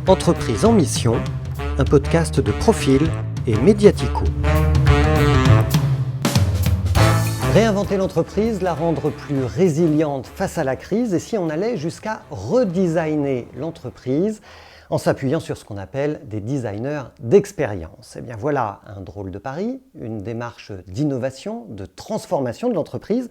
Entreprise en mission, un podcast de Profil et Mediatico. Réinventer l'entreprise, la rendre plus résiliente face à la crise, et si on allait jusqu'à redesigner l'entreprise en s'appuyant sur ce qu'on appelle des designers d'expérience. Eh bien voilà un drôle de pari, une démarche d'innovation, de transformation de l'entreprise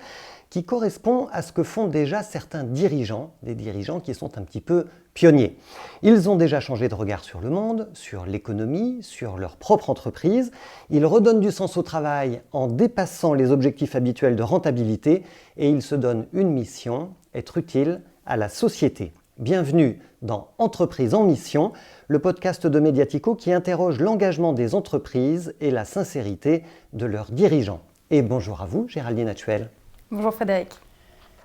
qui correspond à ce que font déjà certains dirigeants, des dirigeants qui sont un petit peu pionniers. Ils ont déjà changé de regard sur le monde, sur l'économie, sur leur propre entreprise. Ils redonnent du sens au travail en dépassant les objectifs habituels de rentabilité et ils se donnent une mission, être utile à la société. Bienvenue dans Entreprise en mission, le podcast de Mediatico qui interroge l'engagement des entreprises et la sincérité de leurs dirigeants. Et bonjour à vous, Géraldine Hatchuel. Bonjour Frédéric.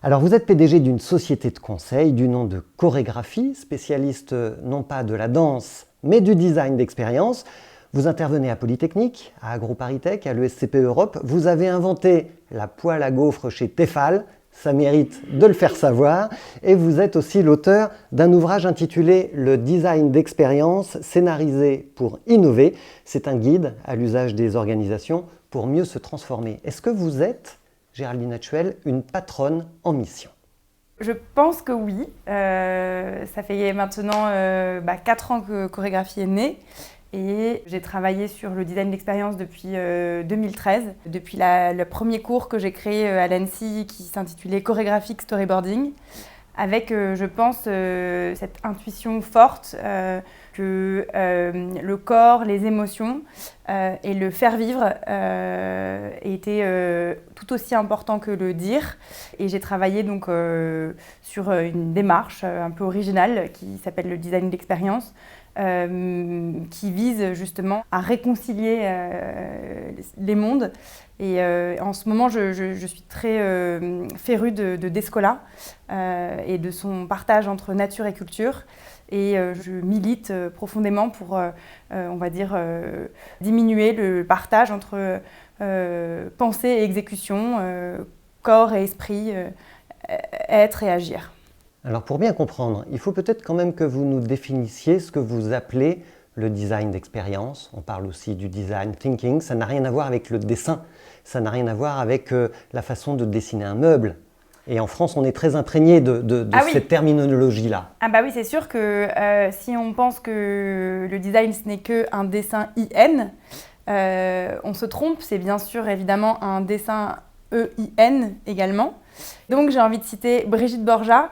Alors vous êtes PDG d'une société de conseil du nom de Chorégraphie, spécialiste non pas de la danse mais du design d'expérience. Vous intervenez à Polytechnique, à AgroParisTech, à l'ESCP Europe. Vous avez inventé la poêle à gaufres chez Tefal. Ça mérite de le faire savoir. Et vous êtes aussi l'auteur d'un ouvrage intitulé « Le design d'expérience, scénarisé pour innover ». C'est un guide à l'usage des organisations pour mieux se transformer. Est-ce que vous êtes, Géraldine Hatchuel, une patronne en mission? Je pense que oui. Ça fait maintenant 4 ans que Chorégraphie est née. Et j'ai travaillé sur le design d'expérience depuis 2013, depuis le premier cours que j'ai créé à l'ANSSI qui s'intitulait Chorégraphic Storyboarding, avec, je pense, cette intuition forte que le corps, les émotions et le faire vivre étaient tout aussi importants que le dire. Et j'ai travaillé donc sur une démarche un peu originale qui s'appelle le design d'expérience, qui vise justement à réconcilier les mondes. Et en ce moment, je suis très férue de Descola et de son partage entre nature et culture. Et je milite profondément pour, on va dire, diminuer le partage entre pensée et exécution, corps et esprit, être et agir. Alors pour bien comprendre, il faut peut-être quand même que vous nous définissiez ce que vous appelez le design d'expérience. On parle aussi du design thinking. Ça n'a rien à voir avec le dessin. Ça n'a rien à voir avec la façon de dessiner un meuble. Et en France, on est très imprégné de cette terminologie-là. Ah bah oui, c'est sûr que si on pense que le design, ce n'est qu'un dessin IN, on se trompe. C'est bien sûr, évidemment, un dessin EIN également. Donc, j'ai envie de citer Brigitte Borja,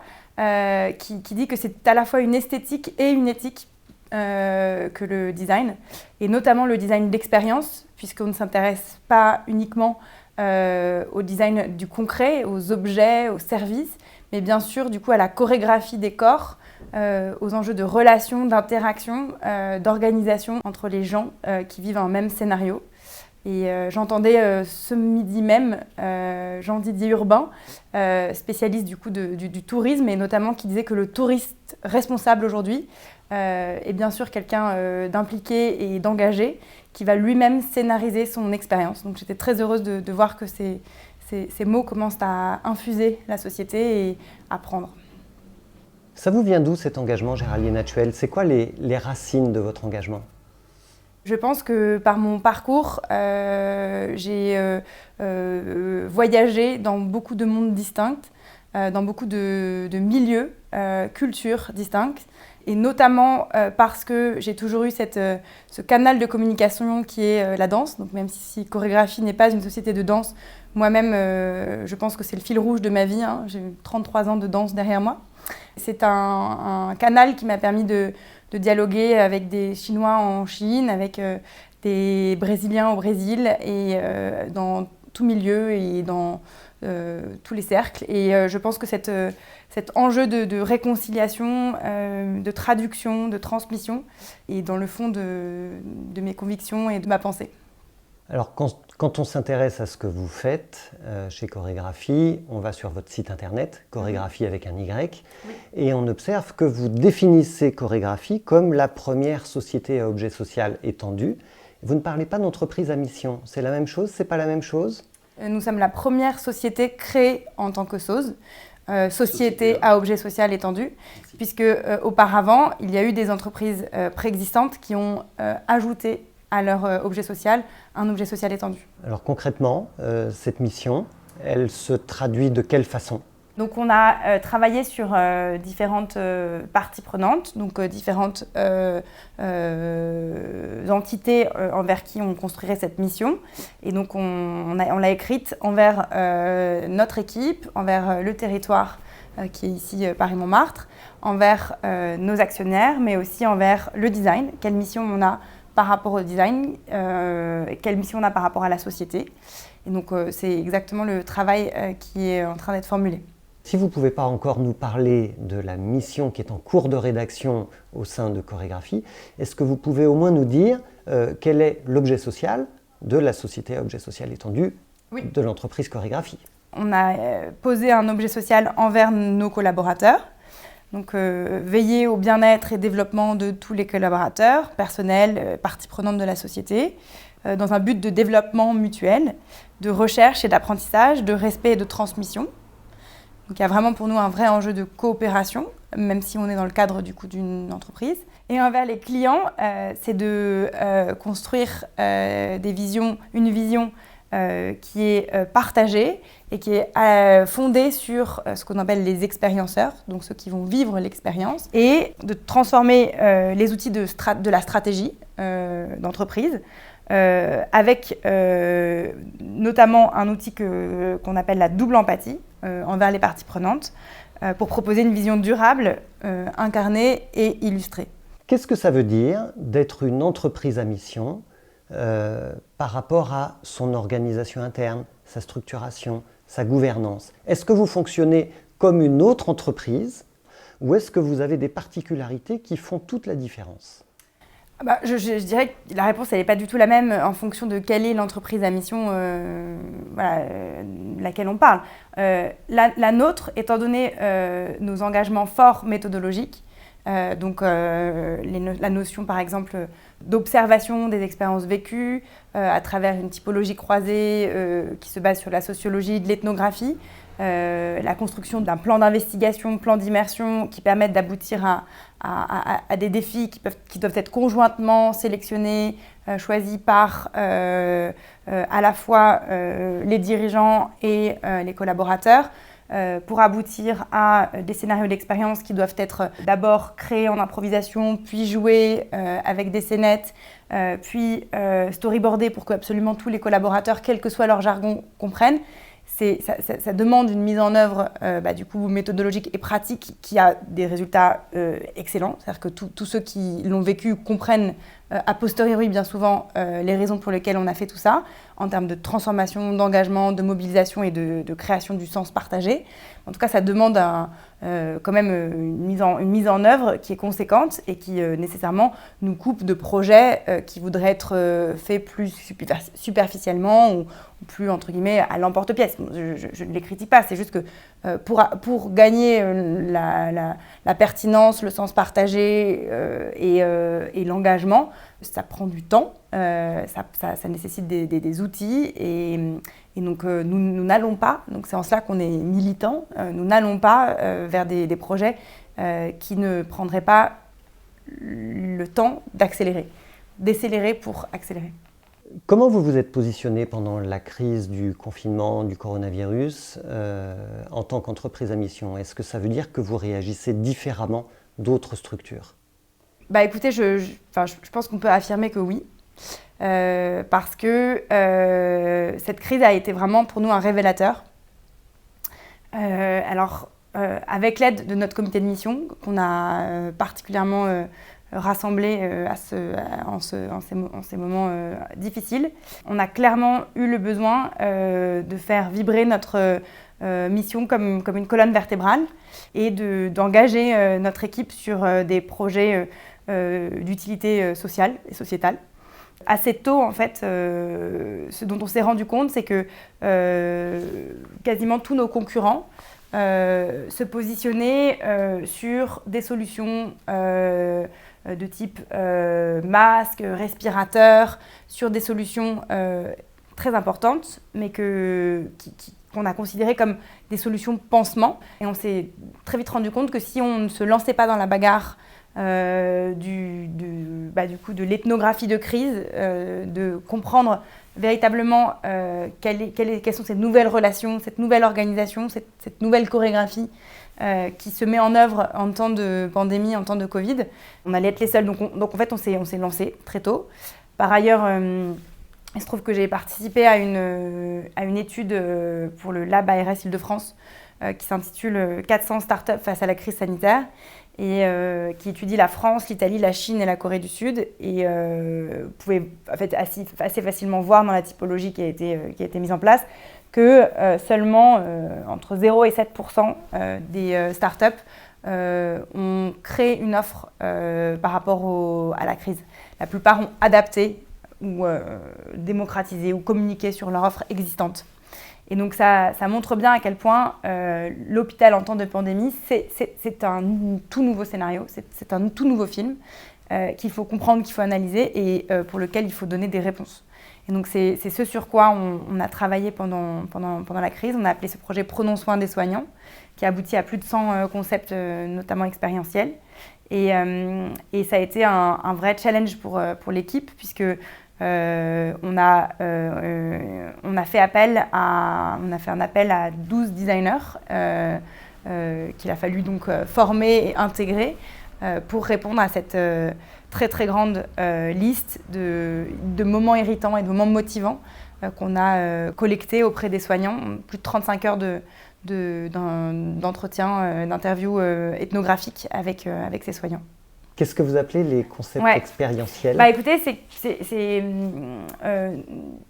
qui dit que c'est à la fois une esthétique et une éthique que le design, et notamment le design d'expérience, puisqu'on ne s'intéresse pas uniquement au design du concret, aux objets, aux services, mais bien sûr du coup à la chorégraphie des corps, aux enjeux de relations, d'interaction, d'organisation entre les gens qui vivent un même scénario. Et j'entendais ce midi même Jean-Didier Urbain, spécialiste du coup du tourisme, et notamment qui disait que le touriste responsable aujourd'hui est bien sûr quelqu'un d'impliqué et d'engagé, qui va lui-même scénariser son expérience. Donc j'étais très heureuse de voir que ces mots commencent à infuser la société et à prendre. Ça vous vient d'où cet engagement, Géraldine Hatchuel? C'est quoi les racines de votre engagement? Je pense que par mon parcours, j'ai voyagé dans beaucoup de mondes distincts, dans beaucoup de milieux, cultures distinctes, et notamment parce que j'ai toujours eu ce canal de communication qui est la danse. Donc même si Chorégraphie n'est pas une société de danse, moi-même, je pense que c'est le fil rouge de ma vie. J'ai 33 ans de danse derrière moi. C'est un canal qui m'a permis de dialoguer avec des Chinois en Chine, avec des Brésiliens au Brésil, et dans tout milieu et dans tous les cercles. Et je pense que cet enjeu de réconciliation, de traduction, de transmission est dans le fond de mes convictions et de ma pensée. Alors quand on s'intéresse à ce que vous faites chez Chorégraphie, on va sur votre site internet, Chorégraphie avec un Y, oui. Et on observe que vous définissez Chorégraphie comme la première société à objet social étendu. Vous ne parlez pas d'entreprise à mission. C'est la même chose? C'est pas la même chose? Nous sommes la première société créée en tant que SOS. société à objet social étendu, puisque auparavant, il y a eu des entreprises préexistantes qui ont ajouté à leur objet social un objet social étendu. Alors concrètement, cette mission, elle se traduit de quelle façon ? Donc on a travaillé sur différentes parties prenantes, donc différentes entités envers qui on construirait cette mission. Et donc on l'a écrite envers notre équipe, envers le territoire qui est ici Paris-Montmartre, envers nos actionnaires, mais aussi envers le design. Quelle mission on a par rapport au design, quelle mission on a par rapport à la société. Et donc c'est exactement le travail qui est en train d'être formulé. Si vous ne pouvez pas encore nous parler de la mission qui est en cours de rédaction au sein de Chorégraphie, est-ce que vous pouvez au moins nous dire quel est l'objet social de la société à objet social étendu de l'entreprise Chorégraphie ? On a posé un objet social envers nos collaborateurs, donc veiller au bien-être et développement de tous les collaborateurs, personnels, parties prenantes de la société, dans un but de développement mutuel, de recherche et d'apprentissage, de respect et de transmission. Donc il y a vraiment pour nous un vrai enjeu de coopération, même si on est dans le cadre du coup d'une entreprise. Et envers les clients, c'est de construire une vision qui est partagée et qui est fondée sur ce qu'on appelle les expérienceurs, donc ceux qui vont vivre l'expérience, et de transformer les outils de la stratégie d'entreprise avec notamment un outil qu'on appelle la double empathie envers les parties prenantes pour proposer une vision durable, incarnée et illustrée. Qu'est-ce que ça veut dire d'être une entreprise à mission par rapport à son organisation interne, sa structuration, sa gouvernance ? Est-ce que vous fonctionnez comme une autre entreprise ou est-ce que vous avez des particularités qui font toute la différence ? Je dirais que la réponse n'est pas du tout la même en fonction de quelle est l'entreprise à mission laquelle on parle. La nôtre, étant donné nos engagements forts méthodologiques, donc la notion par exemple d'observation des expériences vécues à travers une typologie croisée qui se base sur la sociologie de l'ethnographie, la construction d'un plan d'investigation, plan d'immersion qui permettent d'aboutir à des défis qui doivent être conjointement sélectionnés, choisis par à la fois les dirigeants et les collaborateurs pour aboutir à des scénarios d'expérience qui doivent être d'abord créés en improvisation, puis joués avec des scénettes, puis storyboardés pour que absolument tous les collaborateurs, quel que soit leur jargon, comprennent. Ça demande une mise en œuvre du coup, méthodologique et pratique qui a des résultats excellents. C'est-à-dire que tous ceux qui l'ont vécu comprennent a posteriori bien souvent les raisons pour lesquelles on a fait tout ça, en termes de transformation, d'engagement, de mobilisation et de création du sens partagé. En tout cas, ça demande quand même une mise en œuvre qui est conséquente et qui nécessairement nous coupe de projets qui voudraient être faits plus superficiellement ou plus, entre guillemets, à l'emporte-pièce. Je ne les critique pas, c'est juste que pour gagner la pertinence, le sens partagé et l'engagement, ça prend du temps, ça nécessite des outils et donc nous n'allons pas, donc c'est en cela qu'on est militants, nous n'allons pas vers des projets qui ne prendraient pas le temps décélérer pour accélérer. Comment vous vous êtes positionné pendant la crise du confinement, du coronavirus, en tant qu'entreprise à mission ? Est-ce que ça veut dire que vous réagissez différemment d'autres structures ? Écoutez, je pense qu'on peut affirmer que oui, parce que cette crise a été vraiment pour nous un révélateur. Avec l'aide de notre comité de mission, qu'on a particulièrement rassemblés en ces moments difficiles. On a clairement eu le besoin de faire vibrer notre mission comme une colonne vertébrale et d'engager notre équipe sur des projets d'utilité sociale et sociétale. Assez tôt, en fait, ce dont on s'est rendu compte, c'est que quasiment tous nos concurrents se positionnaient sur des solutions de type masque, respirateur, sur des solutions très importantes, mais qu'on a considérées comme des solutions pansement. Et on s'est très vite rendu compte que si on ne se lançait pas dans la bagarre du coup, de l'ethnographie de crise, de comprendre véritablement quelles sont ces nouvelles relations, cette nouvelle organisation, cette nouvelle chorégraphie qui se met en œuvre en temps de pandémie, en temps de Covid. On allait être les seuls, donc en fait on s'est lancé très tôt. Par ailleurs, il se trouve que j'ai participé à une étude pour le Lab ARS Île-de-France qui s'intitule « 400 startups face à la crise sanitaire » et qui étudie la France, l'Italie, la Chine et la Corée du Sud. Et vous pouvez en fait, assez facilement voir dans la typologie qui a été mise en place que seulement entre 0 et 7% des startups ont créé une offre par rapport à la crise. La plupart ont adapté ou démocratisé ou communiqué sur leur offre existante. Et donc ça montre bien à quel point l'hôpital en temps de pandémie, c'est un tout nouveau scénario, c'est un tout nouveau film qu'il faut comprendre, qu'il faut analyser et pour lequel il faut donner des réponses. Et donc c'est ce sur quoi on a travaillé pendant la crise. On a appelé ce projet « Prenons soin des soignants » qui aboutit à plus de 100 concepts, notamment expérientiels. Et ça a été un vrai challenge pour l'équipe puisque on a fait un appel à 12 designers qu'il a fallu donc former et intégrer pour répondre à cette très très grande liste de moments irritants et de moments motivants qu'on a collectés auprès des soignants. Plus de 35 heures d'entretien, d'interviews ethnographiques avec ces soignants. Qu'est-ce que vous appelez les concepts expérientiels ? Écoutez,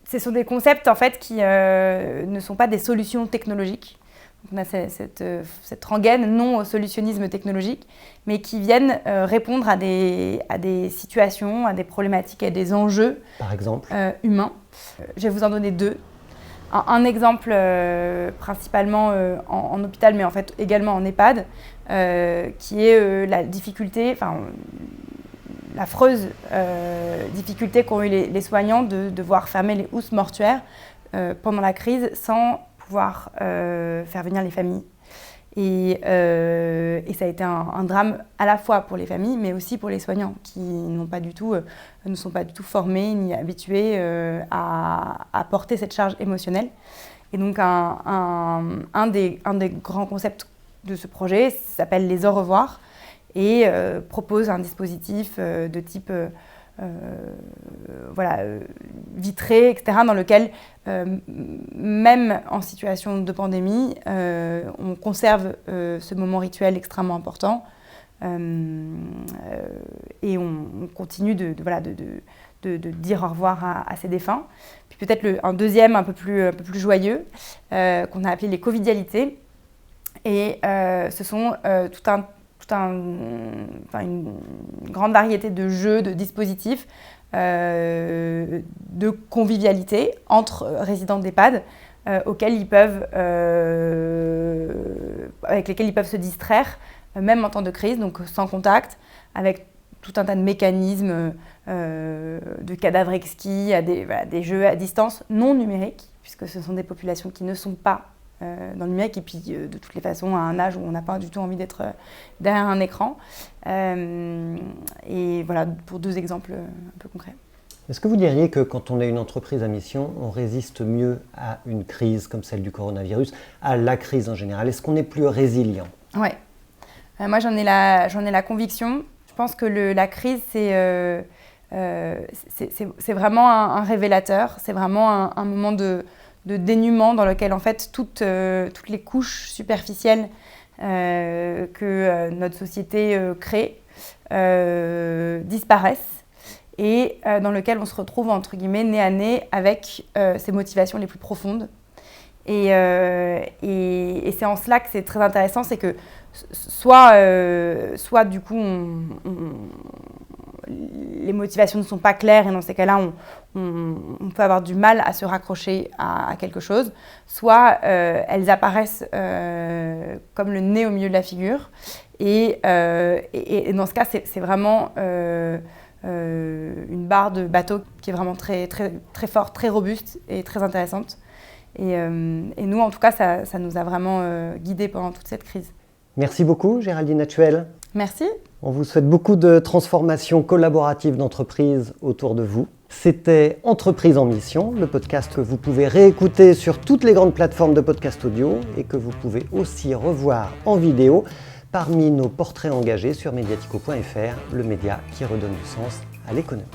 ce sont des concepts en fait qui ne sont pas des solutions technologiques. On a cette rengaine non au solutionnisme technologique, mais qui viennent répondre à des situations, à des problématiques, à des enjeux par exemple humains. Je vais vous en donner deux. Un exemple principalement en hôpital, mais en fait également en EHPAD, qui est la difficulté, l'affreuse difficulté qu'ont eu les soignants de devoir fermer les housses mortuaires pendant la crise sans pouvoir faire venir les familles. Et ça a été un drame à la fois pour les familles, mais aussi pour les soignants qui ne sont pas du tout formés ni habitués à porter cette charge émotionnelle. Et donc un des grands concepts de ce projet s'appelle les au revoir et propose un dispositif de type vitré, etc., dans lequel, même en situation de pandémie, on conserve ce moment rituel extrêmement important et on continue de dire au revoir à ces défunts. Puis peut-être un deuxième un peu plus joyeux, qu'on a appelé les covidialités. Et ce sont une grande variété de jeux, de dispositifs, de convivialité entre résidents d'EHPAD avec lesquels ils peuvent se distraire, même en temps de crise, donc sans contact, avec tout un tas de mécanismes de cadavres exquis, des jeux à distance non numériques, puisque ce sont des populations qui ne sont pas dans le numérique et puis de toutes les façons à un âge où on n'a pas du tout envie d'être derrière un écran. Et voilà, pour deux exemples un peu concrets. Est-ce que vous diriez que quand on est une entreprise à mission, on résiste mieux à une crise comme celle du coronavirus, à la crise en général ? Est-ce qu'on est plus résilient ? Oui. Moi, j'en ai la conviction. Je pense que la crise, c'est vraiment un révélateur. C'est vraiment un moment de dénuement dans lequel en fait toutes les couches superficielles que notre société crée disparaissent et dans lequel on se retrouve entre guillemets nez à nez avec ses motivations les plus profondes. Et c'est en cela que c'est très intéressant, c'est que soit du coup les motivations ne sont pas claires et dans ces cas-là on peut avoir du mal à se raccrocher à quelque chose, soit elles apparaissent comme le nez au milieu de la figure et dans ce cas c'est vraiment une barre de bateau qui est vraiment très, très, très forte, très robuste et très intéressante. Et nous, en tout cas, ça nous a vraiment guidés pendant toute cette crise. Merci beaucoup, Géraldine Hatchuel. Merci. On vous souhaite beaucoup de transformations collaboratives d'entreprises autour de vous. C'était Entreprise en mission, le podcast que vous pouvez réécouter sur toutes les grandes plateformes de podcast audio et que vous pouvez aussi revoir en vidéo parmi nos portraits engagés sur mediatico.fr, le média qui redonne du sens à l'économie.